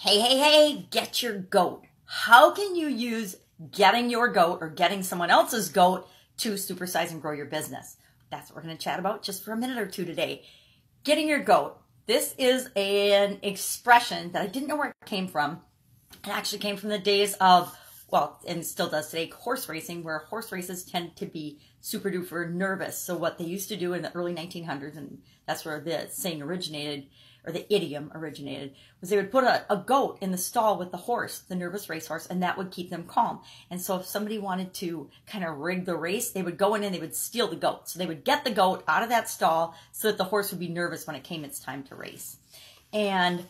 Hey, hey, hey, get your goat. How can you use getting your goat or getting someone else's goat to supersize and grow your business? That's what we're going to chat about just for a minute or two today. Getting your goat. This is an expression that I didn't know where it came from. It actually came from the days of, well, and still does today, horse racing, where horse races tend to be super duper nervous. So what they used to do in the early 1900s, and that's where the saying originated, or the idiom originated, was they would put a goat in the stall with the horse, the nervous racehorse, and that would keep them calm. And so if somebody wanted to kind of rig the race, they would go in and they would steal the goat. So they would get the goat out of that stall so that the horse would be nervous when it came its time to race. And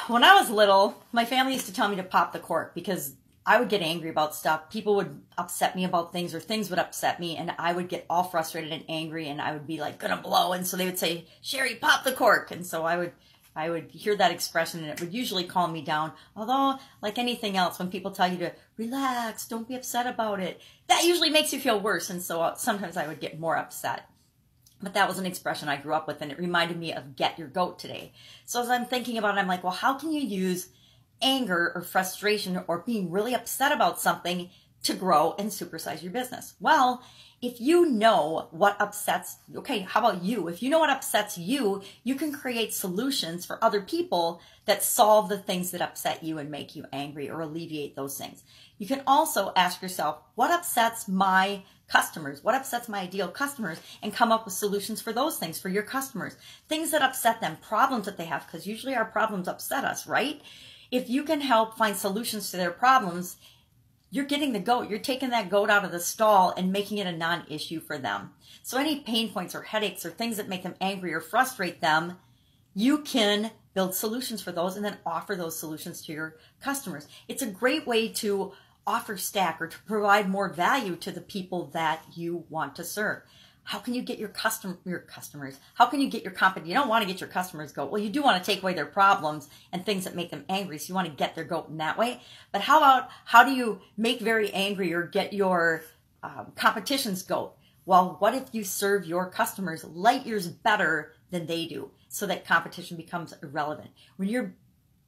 when I was little, my family used to tell me to pop the cork because I would get angry about stuff. People would upset me about things, or things would upset me, and I would get all frustrated and angry, and I would be like, gonna blow. And so they would say, Sherry, pop the cork. And so I would hear that expression, and it would usually calm me down. Although, like anything else, when people tell you to relax, don't be upset about it, that usually makes you feel worse. And so sometimes I would get more upset. But that was an expression I grew up with, and it reminded me of get your goat today. So as I'm thinking about it, I'm like, well, how can you use anger or frustration or being really upset about something to grow and supersize your business? Well, if you know what upsets, okay, how about you? If you know what upsets you, you can create solutions for other people that solve the things that upset you and make you angry, or alleviate those things. You can also ask yourself, what upsets my customers? What upsets my ideal customers? And come up with solutions for those things for your customers. Things that upset them, problems that they have, because usually our problems upset us, right? If you can help find solutions to their problems, you're getting the goat. You're taking that goat out of the stall and making it a non-issue for them. So any pain points or headaches or things that make them angry or frustrate them, you can build solutions for those and then offer those solutions to your customers. It's a great way to offer stack or to provide more value to the people that you want to serve. How can you get your customers? How can you get your company? You don't want to get your customers' goat. Well, you do want to take away their problems and things that make them angry. So you want to get their goat in that way. But how do you make very angry or get your competition's goat? Well, what if you serve your customers light years better than they do, so that competition becomes irrelevant? When you're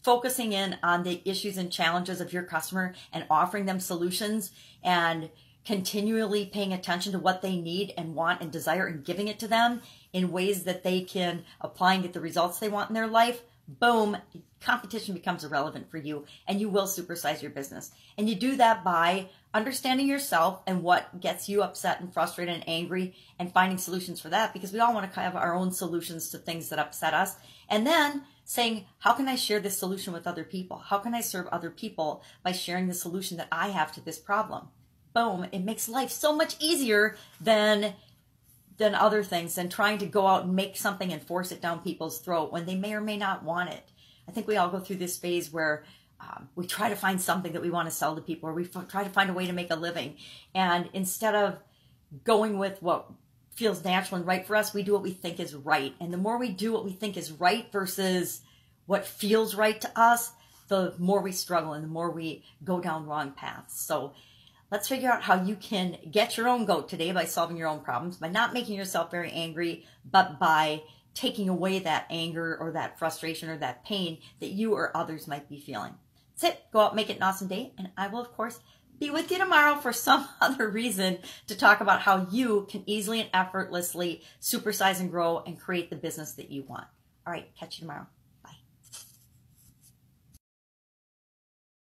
focusing in on the issues and challenges of your customer and offering them solutions and continually paying attention to what they need and want and desire and giving it to them in ways that they can apply and get the results they want in their life, boom, competition becomes irrelevant for you, and you will supersize your business. And you do that by understanding yourself and what gets you upset and frustrated and angry, and finding solutions for that, because we all want to have our own solutions to things that upset us. And then saying, how can I share this solution with other people? How can I serve other people by sharing the solution that I have to this problem? Boom, it makes life so much easier than other things, than trying to go out and make something and force it down people's throat when they may or may not want it. I think we all go through this phase where we try to find something that we want to sell to people, or we try to find a way to make a living. And instead of going with what feels natural and right for us, we do what we think is right. And the more we do what we think is right versus what feels right to us, the more we struggle and the more we go down wrong paths. So let's figure out how you can get your own goat today by solving your own problems, by not making yourself very angry, but by taking away that anger or that frustration or that pain that you or others might be feeling. That's it. Go out, make it an awesome day. And I will, of course, be with you tomorrow for some other reason to talk about how you can easily and effortlessly supersize and grow and create the business that you want. All right. Catch you tomorrow.